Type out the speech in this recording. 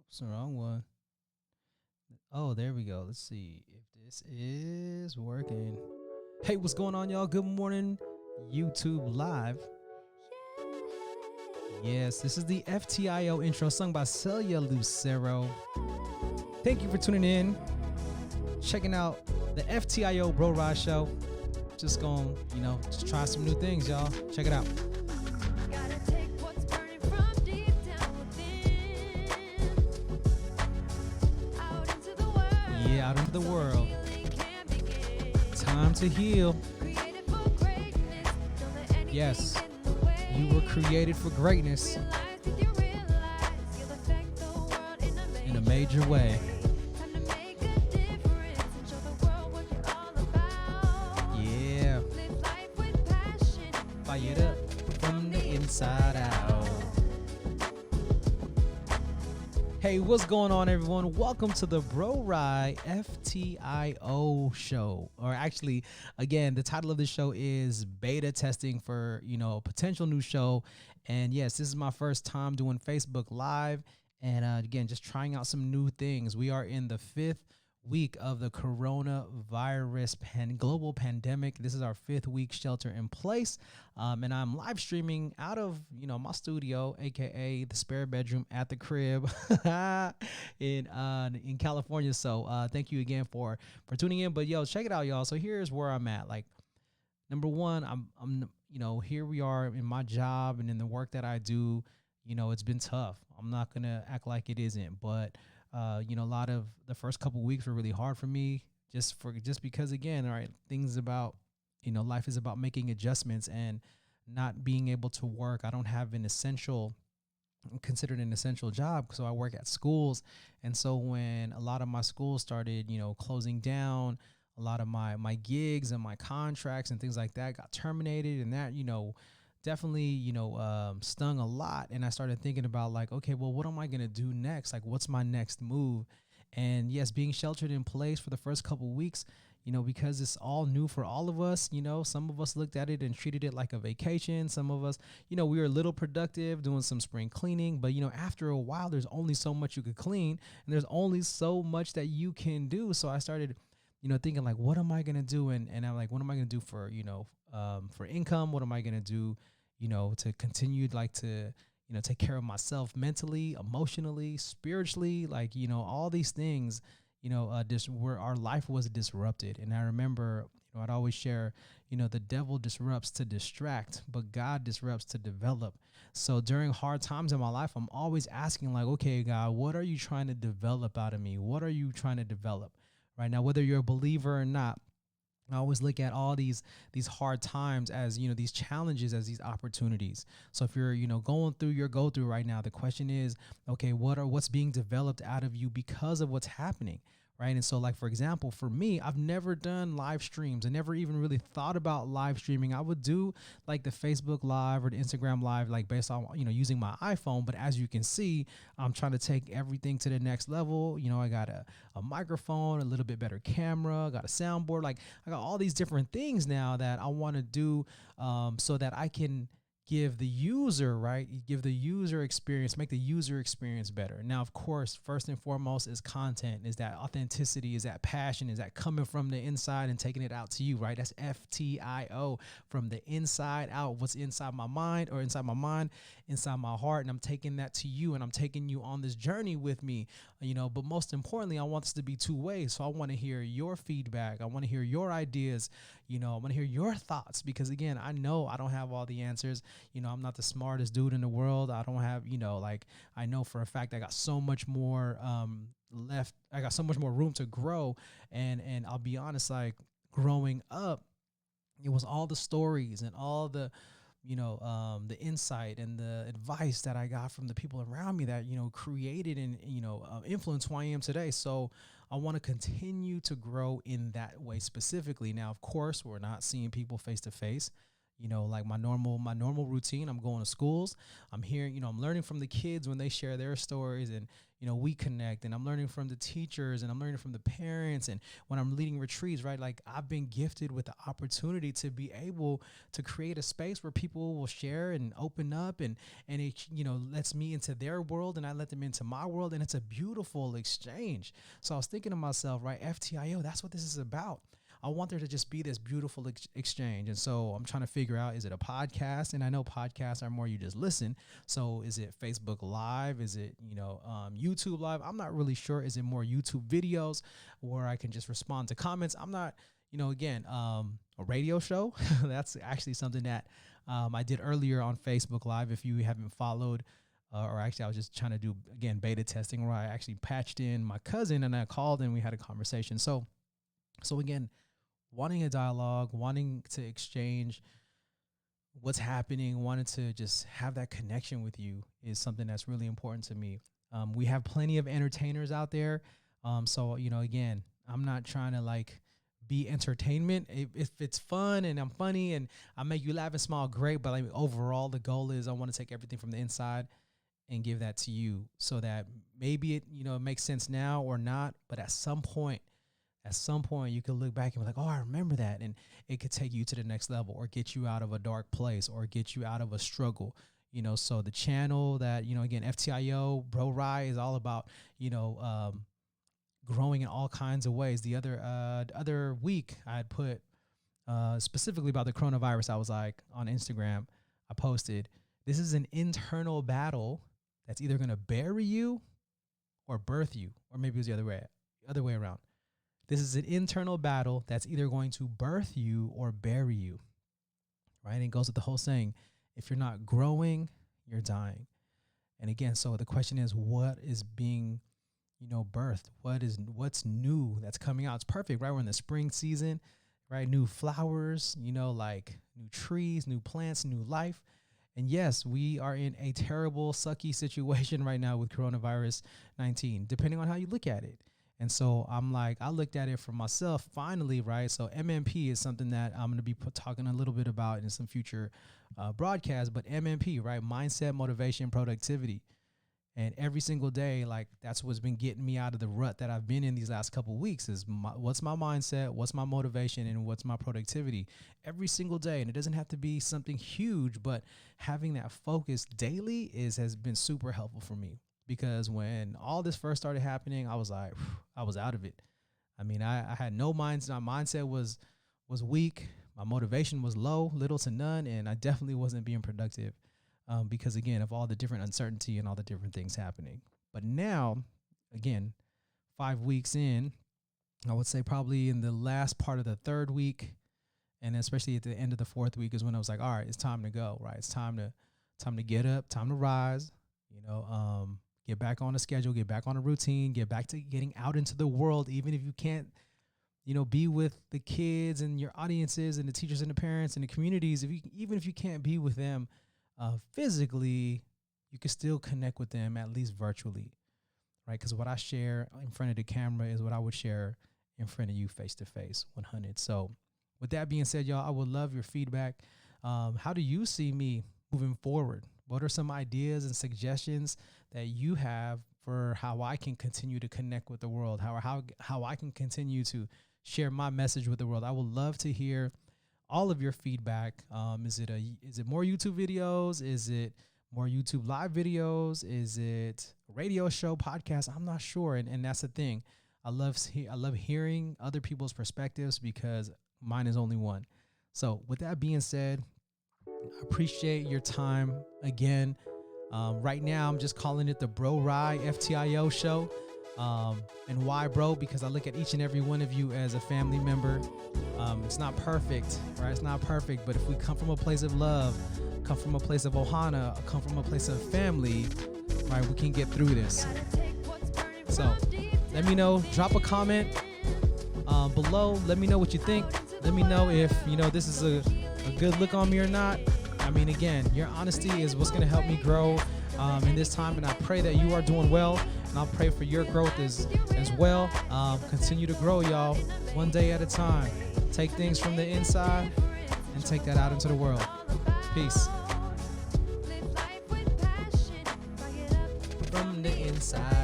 Oops, the wrong one. Oh, there we go. Let's see if this is working. Hey, what's going on, y'all? Good morning, YouTube Live. Yes, this is the FTIO intro sung by Celia Lucero. Thank you for tuning in, checking out the FTIO Bro Ride Show. Just gonna, just try some new things, y'all. Check it out. Yeah, out into the world. Time to heal. Yes, you were created for greatness in a major way. Yeah. Fire it up from the inside out. Hey, what's going on, everyone? Welcome to the Bro Ride FTIO show. Or actually, again, the title of the show is beta testing for, a potential new show. And yes, this is my first time doing Facebook Live. And again, just trying out some new things. We are in the 5th week of the coronavirus global pandemic. This is our 5th week shelter in place. And I'm live streaming out of, my studio, aka the spare bedroom at the crib in California. So thank you again for tuning in. But yo, check it out, y'all. So here's where I'm at. Like, number one, I'm here we are in my job and in the work that I do. It's been tough. I'm not gonna act like it isn't, but a lot of the first couple of weeks were really hard for me, just because, again, all right, things about, life is about making adjustments and not being able to work. I don't have considered an essential job, so I work at schools, and so when a lot of my schools started, closing down, a lot of my gigs and my contracts and things like that got terminated, and that definitely, stung a lot. And I started thinking about, like, okay, well, what am I going to do next? Like, what's my next move? And yes, being sheltered in place for the first couple of weeks, because it's all new for all of us, some of us looked at it and treated it like a vacation. Some of us, we were a little productive doing some spring cleaning, but, after a while, there's only so much you could clean and there's only so much that you can do. So I started thinking, like, what am I going to do? And I'm like, what am I going to do for, for income? What am I going to do, to continue, like, to, take care of myself mentally, emotionally, spiritually, like, all these things, where our life was disrupted. And I remember, I'd always share, the devil disrupts to distract, but God disrupts to develop. So during hard times in my life, I'm always asking, like, okay, God, what are you trying to develop out of me? What are you trying to develop right now? Whether you're a believer or not, I always look at all these hard times as, these challenges, as these opportunities. So if you're, going through your go through right now, the question is, okay, what's being developed out of you because of what's happening? Right. And so, like, for example, for me, I've never done live streams. I never even really thought about live streaming. I would do like the Facebook Live or the Instagram Live, like based on, using my iPhone. But as you can see, I'm trying to take everything to the next level. I got a microphone, a little bit better camera, got a soundboard. Like, I got all these different things now that I want to do so that I can give the user experience, make the user experience better. Now, of course, first and foremost is content, is that authenticity, is that passion, is that coming from the inside and taking it out to you, right? That's FTIO, from the inside out, what's inside my mind, inside my heart. And I'm taking that to you, and I'm taking you on this journey with me, but most importantly, I want this to be two ways. So I want to hear your feedback. I want to hear your ideas. I want to hear your thoughts, because, again, I know I don't have all the answers. I'm not the smartest dude in the world. I don't have, I know for a fact I got so much more left. I got so much more room to grow. And I'll be honest, like, growing up, it was all the stories and all the, the insight and the advice that I got from the people around me that, created and, influenced who I am today. So I want to continue to grow in that way specifically. Now, of course, we're not seeing people face to face. like my normal routine. I'm going to schools. I'm hearing, I'm learning from the kids when they share their stories, and we connect, and I'm learning from the teachers, and I'm learning from the parents, and when I'm leading retreats, right? Like, I've been gifted with the opportunity to be able to create a space where people will share and open up, and it lets me into their world, and I let them into my world, and it's a beautiful exchange. So I was thinking to myself, right, FTIO, that's what this is about. I want there to just be this beautiful exchange. And so I'm trying to figure out, is it a podcast? And I know podcasts are more you just listen. So is it Facebook Live? Is it, YouTube Live? I'm not really sure. Is it more YouTube videos where I can just respond to comments? I'm not, again, a radio show. That's actually something that I did earlier on Facebook Live. If you haven't followed, or actually I was just trying to do, again, beta testing, where I actually patched in my cousin and I called and we had a conversation. So again, wanting a dialogue, wanting to exchange what's happening, wanting to just have that connection with you is something that's really important to me. We have plenty of entertainers out there. So, again, I'm not trying to be entertainment. If it's fun and I'm funny and I make you laugh and smile, great. But overall, the goal is I want to take everything from the inside and give that to you, so that maybe it, it makes sense now or not. But at some point you could look back and be like, oh, I remember that. And it could take you to the next level, or get you out of a dark place, or get you out of a struggle. So the channel that, again, FTIO, Bro Rye, is all about, growing in all kinds of ways. The other week I had put specifically about the coronavirus. I was like, on Instagram, I posted, this is an internal battle that's either going to bury you or birth you, or maybe it was the other way around. This is an internal battle that's either going to birth you or bury you, right? And it goes with the whole saying, if you're not growing, you're dying. And again, so the question is, what is being, birthed? What's new that's coming out? It's perfect, right? We're in the spring season, right? New flowers, like new trees, new plants, new life. And yes, we are in a terrible, sucky situation right now with coronavirus 19, depending on how you look at it. And so I looked at it for myself finally, right? So MMP is something that I'm going to be talking a little bit about in some future broadcasts, but MMP, right? Mindset, motivation, productivity. And every single day, that's what's been getting me out of the rut that I've been in these last couple of weeks is what's my mindset, what's my motivation, and what's my productivity every single day. And it doesn't have to be something huge, but having that focus daily has been super helpful for me. Because when all this first started happening, I was like, I was out of it. I mean, I had no mindset. My mindset was weak. My motivation was low, little to none. And I definitely wasn't being productive because, again, of all the different uncertainty and all the different things happening. But now, again, 5 weeks in, I would say probably in the last part of the third week, and especially at the end of the fourth week, is when I was like, all right, it's time to go, right? It's time to get up, time to rise, get back on a schedule, get back on a routine, get back to getting out into the world, even if you can't, be with the kids and your audiences and the teachers and the parents and the communities. Even if you can't be with them physically, you can still connect with them, at least virtually, right? Because what I share in front of the camera is what I would share in front of you face to face, 100. So with that being said, y'all, I would love your feedback. How do you see me moving forward? What are some ideas and suggestions that you have for how I can continue to connect with the world? How I can continue to share my message with the world? I would love to hear all of your feedback. Is it more YouTube videos? Is it more YouTube live videos? Is it a radio show, podcast? I'm not sure. And that's the thing. I love hearing other people's perspectives because mine is only one. So with that being said, I appreciate your time again. Right now, I'm just calling it the Bro Rye FTIO show. And why, bro? Because I look at each and every one of you as a family member. It's not perfect, right? It's not perfect. But if we come from a place of love, come from a place of ohana, come from a place of family, right, we can get through this. So let me know. Drop a comment below. Let me know what you think. Let me know if, this is a good look on me or not. I mean, again, your honesty is what's going to help me grow in this time. And I pray that you are doing well. And I'll pray for your growth as well. Continue to grow, y'all, one day at a time. Take things from the inside and take that out into the world. Peace. From the inside.